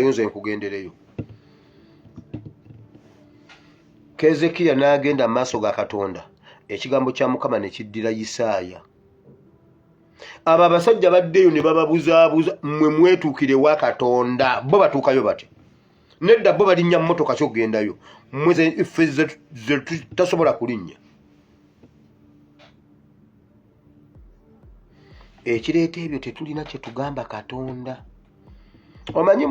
nze nkugendereyo. Keezekiya n'agenda mu maaso ga Katonda, ekigambo kya Mukama ne kiddira Isaaya. Abo abasajja baddeyo ne bababuzaabuza, mmwe mwetuukire wa Katonda. Bo batuukayo bati nedda bo balinnya mmotoka ky'ogendayo, mmwe ffe ze tasobola kulinnya. Ekireeta ebyo tetulina kye tugamba Katonda. Omanyi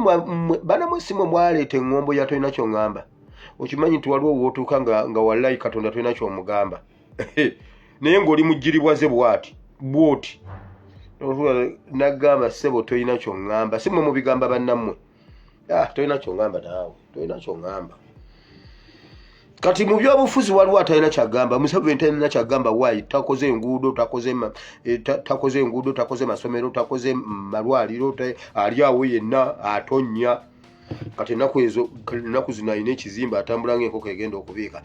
bana mwesimu mwaleeta eŋŋombo ya tolina ky'oŋŋamba. Okimanyi nti waliwo wootuuka nga wallahi Katonda tolina ky'omugamba. Naye ng'oli mujjiribwaze bwoti nagamba ssebo tolina ky'oŋŋamba. Si mmwe mubigamba bannammwe. Tolina ky'oŋŋamba naawe, tolina ky'oŋŋamba. Kati mu byobufuzi waliwo atalina kyagamba. Museveni talina kyagamba waayi takoze enguudo, takoze enguudo, takoze masomero, takoze malwaliro, ali awo yenna atonnya. Kati ennaku zino alina ekizimba atambula ng'enkoko egenda okubiika.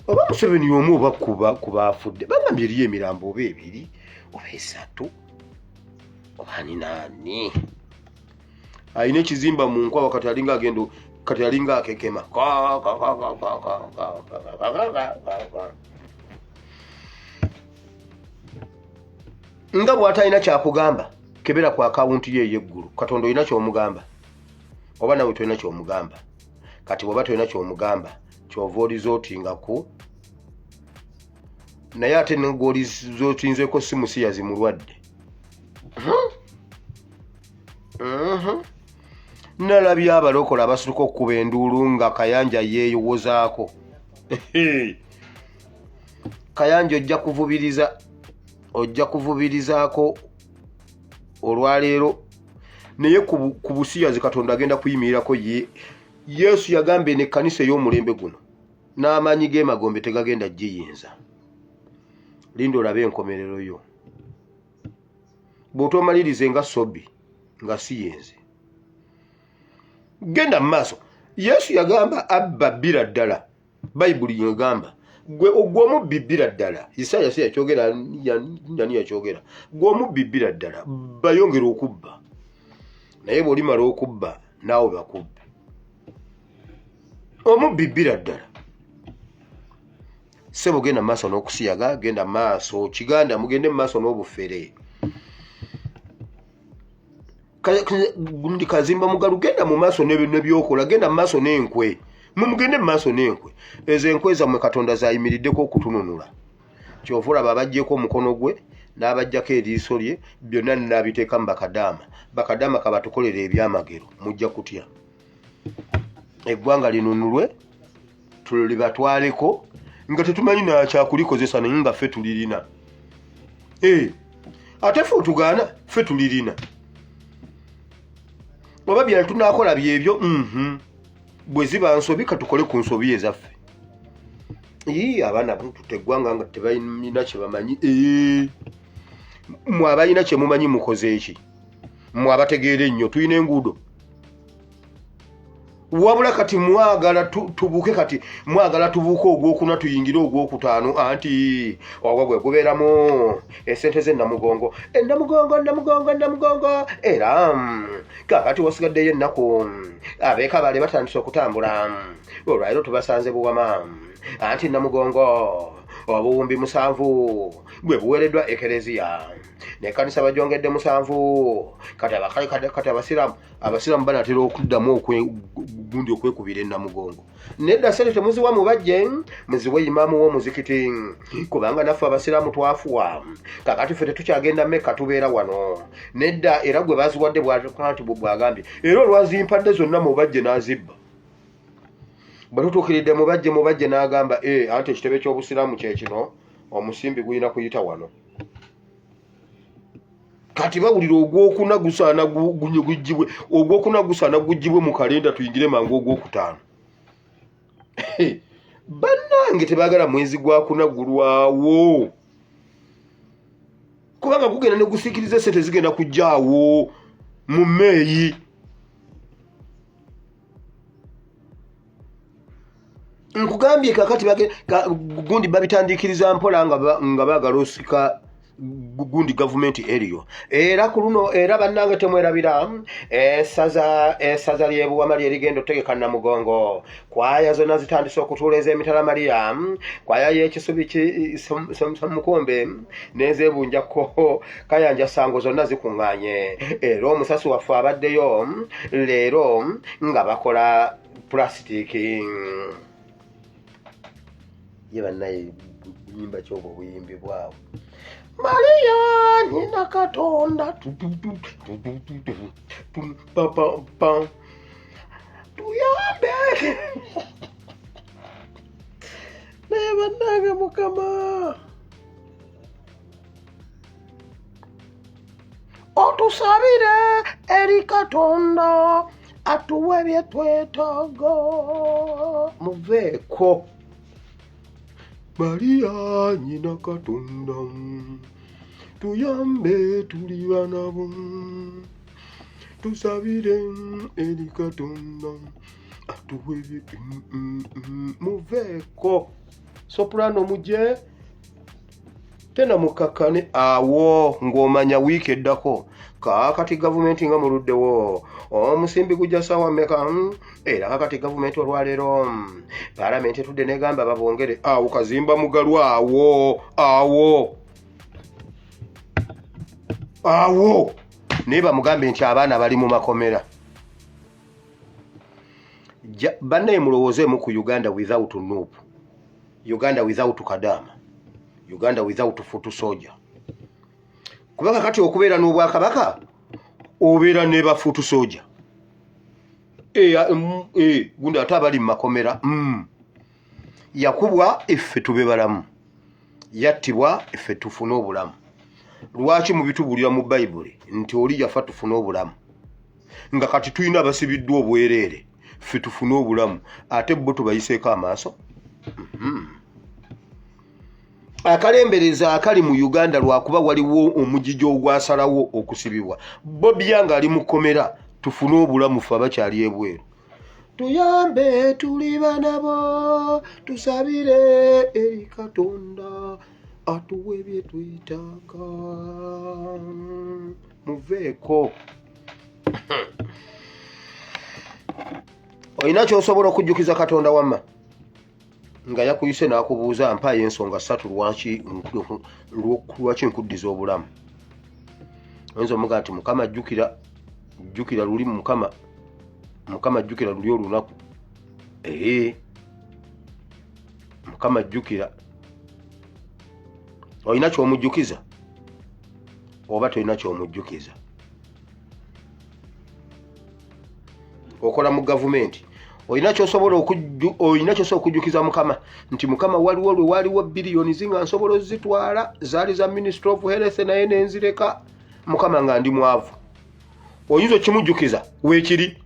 Oba Museveni omu oba ku baafudde bagambye eriyo emirambo oba ebiri oba esatu oba ani alina ekizimba mu nkwawa kati alinga akekema. Nga bw'atalina kyakugamba kebera ku akawunti ye ey'eggulu. Katonda olina ky'omugamba oba nawe tolina ky'omugamba. Kati bw'oba tolina ky'omugamba kyova olizootingaku, naye ate negwolizootinzeko si musiyazi mulwadde. Nalabye abalokola abasuluka okukuba enduulu nga Kayanja yeeyowozaako. Kayanja ojja kuvubirizaako olwaleero, naye ku busiyazi Katonda agenda kuyimirirako ye. Yesu yagambye n'ekkanisa ey'omulembe guno n'amaanyi g'emagombe tegagenda giyinza. Linda olabe enkomerero yo. Bw'otomalirize nga Sobbi nga siyenze. Genda mu maaso. Yesu yagamba abba bbira ddala. Bayibuli yagamba gwe omubbi bbira ddala. Isaaya si yakyogera, nani yakyogera? Gwe omubbi bbira ddala bayongera okubba. Naye bw'olimala okubba naawe bakubbe. Omubbi bbira ddala. Sebo genda mu maaso n'okusiyaga, genda mu maaso Kiganda mugende mu maaso n'obufere. Gundi kazimba mugalu genda mu maaso n'ebyokola, genda mu maaso n'enkwe. Mugende mu maaso n'enkwe. Ezo enkwe zammwe Katonda zayimiriddeko okutununula. Kyova olaba abaggyeko omukono gwe n'abaggyako eriiso lye, byonna n'abiteeka mu bakadaama kabatukolera ebyamagero. Mujja kutya. Eggwanga linunulwe tulibatwaleko nga tetumanyi nakyakulikozesa naye nga ffe tulirina. Ate ffe otugaana ffe tulirina. Oba bya tunaakola byebyo bwe ziba nsobi katukole ku nsobi ezaffe. Abaana tuteggwanga nga tebalina kye bamanyi. Mwe abalina kye mumanyi mukoze eki? Mwe abategeera ennyo tulina enguudo. Wabula kati mwagala tubuuke, kati mwagala tubuuke ogwokuna tuyingire ogwokutaano, anti ogwo gwe gubeeramu esente z'ennamugongo. Ennamugongo era kakati wasigaddeyo ennaku abeeka baali batandise okutambula. Olwaleero tubasanze buwama anti Namugongo obuwumbi 7 bwe buweereddwa ekereziya n'ekkanisa bagyongedde 7. Kati abasiraamu banatera okuddamu gundi okwekubira Namugongo. Nedda sente temuziwa mubajje, muziwe imaamu w'omuzikiti, kubanga naffe abasiraamu twafuwa. Kakati ffe tetukyagenda Mekka, tubeera wano. Nedda era gwe baziwadde bw'ati bw'agambye, era olwazimpadde zonna mubajje n'azibba. Bwe tutuukiridde mubajje n'agamba anti ekitebe ky'obusiraamu kye kino, omusimbi gulina kuyita wano. Kati bawulira ogwokuna gusaana guggyibwe, ogwokuna gusaana guggyibwe mu kalenda tuyingire mangu ogwokutaano. Bannange tebaagala mwezi gwa kuna gulwawo, kubanga gugenda ne gusiikiriza sente zigenda kujjaawo mu Meeyi. nkugambye kakati gundi babitandikiriza mpola nga baagala osika gundi gavumenti eriyo era ku luno era bannange temwerabira essaza ly'ebuwama lyerigenda otegeka Namugongo kwaya zonna zitandise okutuula ez'emitala Mariya kwaya y'ekisubi Mukombe n'ezebunjako Kayanja Sango zonna zikuŋŋaanye era omusasi waffe abaddeyo leero nga bakola pulasitiki ye bannaye buyimba kyobwo obuyimbi bwabwe Maria nyina Katonda tuyambe naye bannange Mukama otusabire eri Katonda atuwe bye twetaaga muveeko Maria nyina Katonda tuyambe tuli bana bo tusabire eri Katonda atuwe muveeko soprano muje tena mukakane awo ng'omanya wiiki eddako kakati gavumenti nga muluddewo omusimbi gujja ssaawa mmeka era kakati gavumenti olwaleero paalamenti etudde negamba babongere awo kazimba mugalu awo naye bamugambe nti abaana bali mu makomera bannaye mulowoozeemu ku Uganda without Nuupu, Uganda without Kadaama, Uganda without Futu Soldier. Kubanga kati okubeera n'Obwakabaka obeera ne ba Futu Soldier gundi ate abali mu makomera yakubwa effe tube balamu, yattibwa effe tufune obulamu. Lwaki mubitubulira mu Bayibuli nti oli yafa tufune obulamu nga kati tulina abasibiddwa obwereere ffe tufune obulamu ate bo tubayiseeko amaaso? Akalembereza akali mu Uganda lwakuba waliwo omujiji ogwasalawo okusibibwa Bobia nga ali mu kkomera tufune obulamu ffe abakyali ebweru. Tuyambe tuli bana bo tusabire eri Katonda atuwe bye twetaaga muveeko. Olina ky'osobola okujjukiza Katonda wamma nga yakuyise n'akubuuza mpaayo ensonga 3 lwaki nkuddiza obulamu. Oyinza omuga nti Mukama jjukira luli Mukama jjukira luli olunaku. Mukama jjukira. Olina ky'omujjukiza oba tolina ky'omujjukiza? Okola mu gavumenti olina ky'osobola okujjukiza Mukama nti Mukama waliwo lwe waliwo biliyoni zinga nsobola ozitwala zaali za Ministry of Health naye nenzireka Mukama nga ndi mwavu. Oyinza okimujjukiza weekiri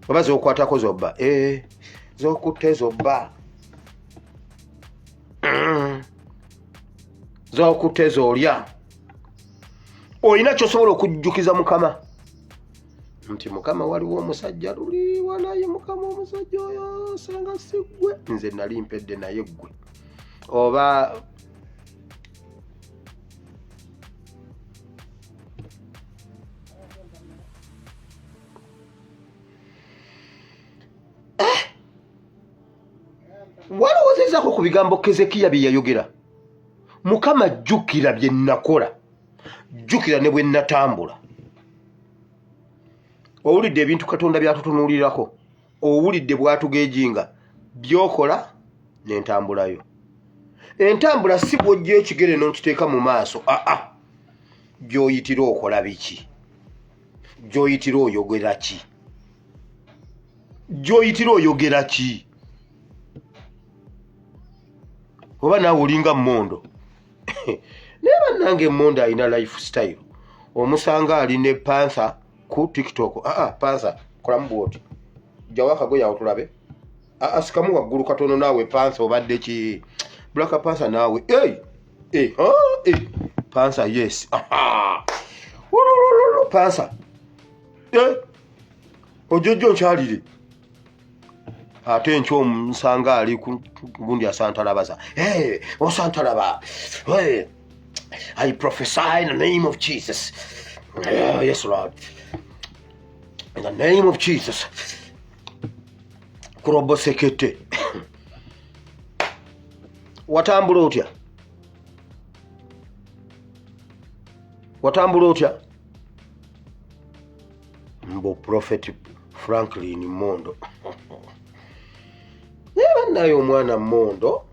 oba z'okwatako zobba z'okutte zobba z'okutte z'olya. Olina ky'osobola okujjukiza Mukama nti Mukama waliwo omusajja luli wanaye Mukama omusajja oyo sanga siggwe nze nali mpedde naye ggwe. Oba walowoozezzaako ku bigambo Kezekiya bye yayogera. Mukama jjukira bye nakola, jjukira ne bwe natambula. Owulidde ebintu Katonda byatutunuulirako, owulidde bwatugeejinga byokola n'entambulayo. Entambula si bw'ojja ekigere n'okiteeka mu maaso, gy'oyitira okola biki, gy'oyitira oyogera ki, gy'oyitira oyogera ki. Oba naawe olinga Mmondo naye bannange Mmondo alina lifestyle. Omusanga ali ne Panther ku TikTok. Panther kolamu bwoti jjawo akagoye awo tulabe. Sikamu waggulu katono naawe Panther obadde ki Black Panther naawe Panther yes Panther ojojo nkyalire ate enkya omusanga ali gundi asantalabaza. Hey, osantalaba. Hey, I prophesy in the name of Jesus. Yes, Lord. In the name of Jesus. Kurobo sekete. Watambula otya? Watambula otya? Mbo Prophet Franklin Mondo. Neba nayo omwana Mondo.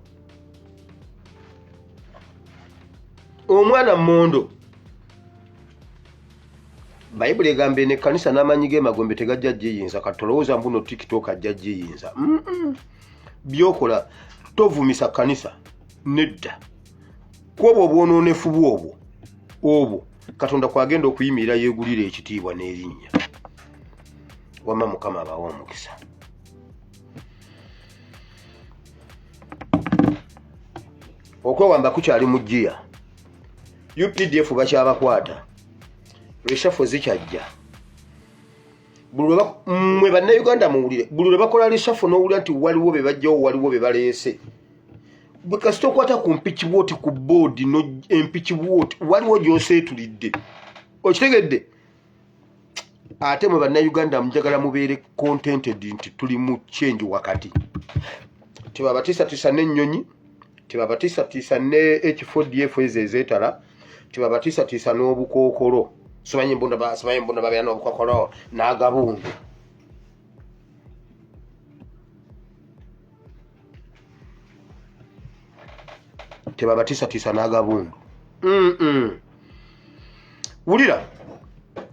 Omwana Mondo. Bayibuli egambye ne kanisa n'amanyi g'emagombe tegajja giyinza katolowooza mbuno TikTok ajja giyinza. Byokola tovumisa kanisa nedda. Kwobwo obwonoonefu obwo Katonda kwagenda okuyimirira yeegulira ekitiibwa n'erinnya. Wama Mukama abawa omukisa. Okwewamba kukyali mu jjiya. UPDF bakyabakwata. Reshuffle zikyajja. Mwe bannayuganda muwulire. Buli lwe bakola reshuffle n'owulira nti waliwo be bajjawo waliwo be baleese. Bwe kasita okwata ku mpiki ku board no empiki waliwo gy'oseetulidde. Okitegedde? Ate mwe bannayuganda mujagala mubeere contented nti tuli mu change wakati. Tebabatiisatiisa n'ennyonyi, tebabatiisatiisa ne H4DF ezeetala, tebabatiisatiisa n'obukookolo. Simanyi mbunda babeera n'obukookolo n'agabundu. Tebabatiisatiisa n'agabundu. Wulira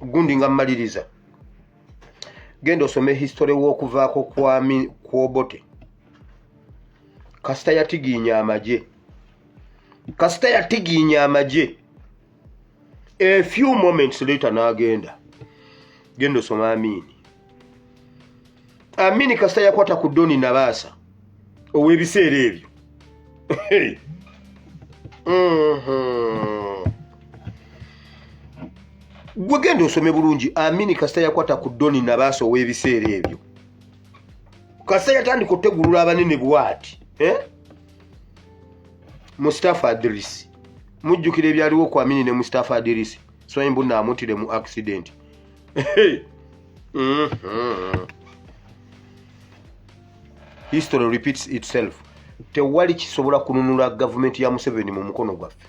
gundi nga mmaliriza. Genda osome history w'okuvaako kwa Obote. Kasita yatigiinya amagye. A few moments later n'agenda. Genda osoma Amini. Amini kasita yakwata ku Doni Nabaasa ow'ebiseera ebyo. Gwe genda osome bulungi. Amini kasita yakwata ku Doni Nabaasa ow'ebiseera ebyo. Kasita yatandika otegulula abanene bw'ati. Mustafa Adrisi. Mujjukira ebyaliwo ku Amini ne Mustafa Adrisi. Simanyi mbunna amutire mu accident. History repeats itself. Tewali kisobola kununula gavumenti ya Museveni mu mukono gwaffe.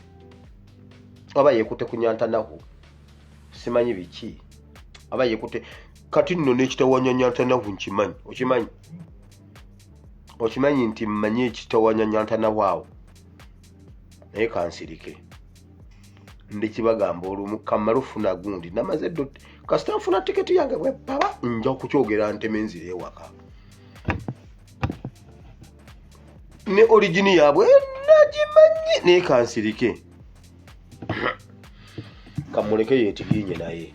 Aba yekute kunyantanaho. Simanyi biki. Aba yekute kati nno n'ekitawanya nyantanaho nkimanyi. Okimanyi nti mmanyi ekitawanya nyantanaho awo. Naye kansirike. Ndikibagamba olumu Kamalufu na gundi namaze dot kasita nfuna tiketi yange bwe baba nja kukyogera nteme nzire ewaka. Ne origin yabwe nagimanyi ne kansirike. Kamuleke yetiginye naye.